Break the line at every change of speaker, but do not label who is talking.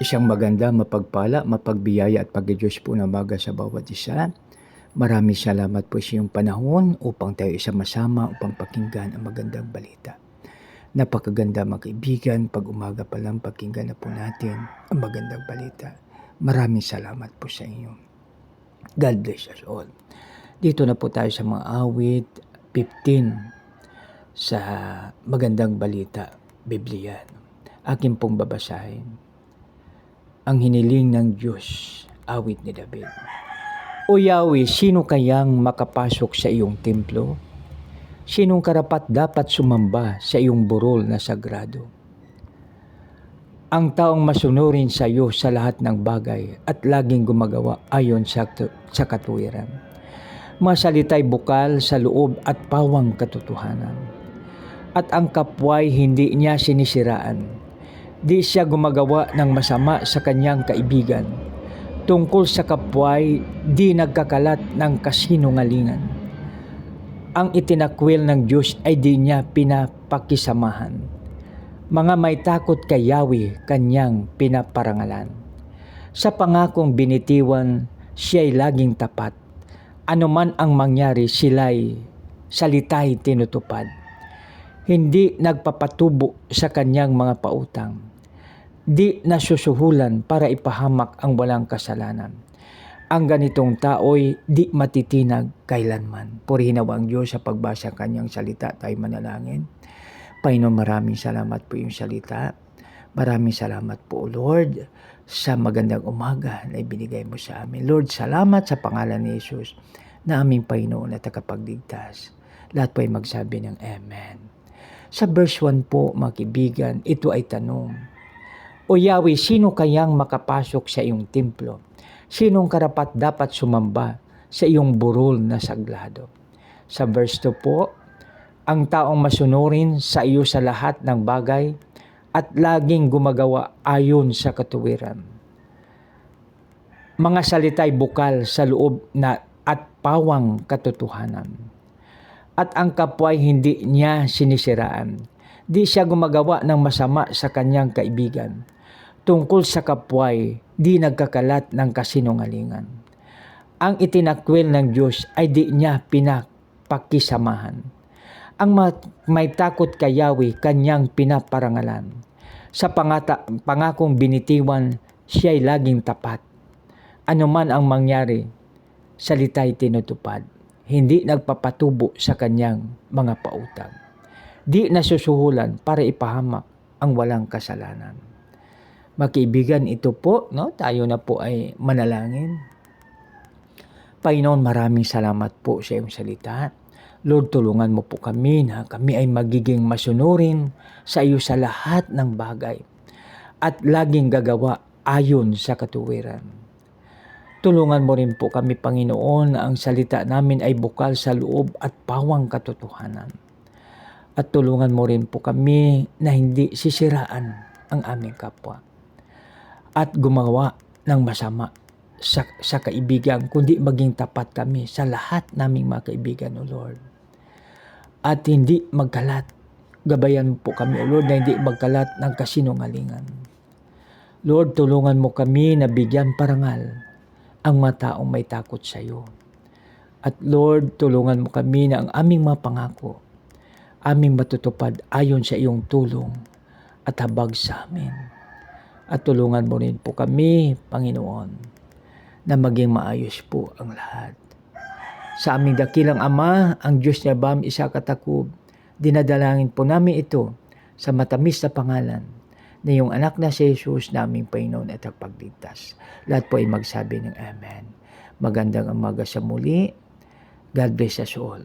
Isang maganda, mapagpala, mapagbiyaya at pag-Diyos po na umaga sa bawat isa. Maraming salamat po sa iyong panahon upang tayo sama upang pakinggan ang magandang balita. Napakaganda mga kaibigan, pag umaga pa lang pakinggan na po natin ang magandang balita. Maraming salamat po sa inyo. God bless us all. Dito na po tayo sa mga awit 15 sa magandang balita, Biblia. Akin pong babasahin. Ang hiniling ng Diyos, awit ni David. O Yahweh, sino kayang makapasok sa iyong templo? Sinong karapat dapat sumamba sa iyong burol na sagrado? Ang taong masunurin sa iyo sa lahat ng bagay at laging gumagawa ayon sa katuwiran. Mga salita'y bukal sa loob at pawang katotohanan. At ang kapway hindi niya sinisiraan. Di siya gumagawa ng masama sa kanyang kaibigan. Tungkol sa kapway, di nagkakalat ng kasinungalingan. Ang itinakwil ng Diyos ay di niya pinapakisamahan. Mga may takot kay Yahweh, kanyang pinaparangalan. Sa pangakong binitiwan, siya'y laging tapat. Ano man ang mangyari, salita'y tinutupad. Hindi nagpapatubo sa kanyang mga pautang. Di nasusuhulan para ipahamak ang walang kasalanan. Ang ganitong tao'y di matitinag kailanman. Purihin nawa ang Diyos sa pagbasa kanyang salita. Tayo manalangin. Panginoon, maraming salamat po yung salita. Maraming salamat po, Lord, sa magandang umaga na ibinigay mo sa amin. Lord, salamat sa pangalan ni Jesus na aming Panginoon at tagapagligtas. Lahat po ay magsabi ng Amen. Sa verse 1 po, mga kaibigan, ito ay tanong. O Yahweh, sino kayang makapasok sa iyong templo? Sinong karapat dapat sumamba sa iyong burol na sagrado? Sa verse 2 po, ang taong masunurin sa iyo sa lahat ng bagay at laging gumagawa ayon sa katuwiran. Mga salita'y bukal sa loob na at pawang katotohanan. At ang kapway hindi niya sinisiraan. Di siya gumagawa ng masama sa kanyang kaibigan. Tungkol sa kapway, di nagkakalat ng kasinungalingan. Ang itinakwil ng Diyos ay di niya pinapakisamahan. Ang may takot kay Yahweh, kanyang pinaparangalan. Sa pangakong binitiwan, siya'y laging tapat. Ano man ang mangyari, salita'y tinutupad. Hindi nagpapatubo sa kanyang mga pautang. Di nasusuhulan para ipahamak ang walang kasalanan. Magkaibigan, ito po, tayo na po ay manalangin. Panginoon, maraming salamat po sa iyong salita. Lord, tulungan mo po kami na kami ay magiging masunurin sa iyo sa lahat ng bagay at laging gagawa ayon sa katuwiran. Tulungan mo rin po kami, Panginoon, na ang salita namin ay bukal sa loob at pawang katotohanan. At tulungan mo rin po kami na hindi sisiraan ang aming kapwa at gumawa ng masama sa kaibigan, kundi maging tapat kami sa lahat naming mga kaibigan, O Lord. At hindi magkalat. Gabayan po kami, O Lord, na hindi magkalat ng kasinungalingan. Lord, tulungan mo kami na bigyan parangal ang mga taong may takot sa iyo. At Lord, tulungan mo kami na ang aming mga pangako, aming matutupad ayon sa iyong tulong at habag sa amin. At tulungan mo rin po kami, Panginoon, na maging maayos po ang lahat. Sa aming dakilang Ama, ang Diyos na Abam, Isa Katakub, dinadalangin po namin ito sa matamis na pangalan na iyong anak na si Jesus na aming Panginoon at tagapagligtas. Lahat po ay magsabi ng Amen. Magandang umaga sa muli. God bless us all.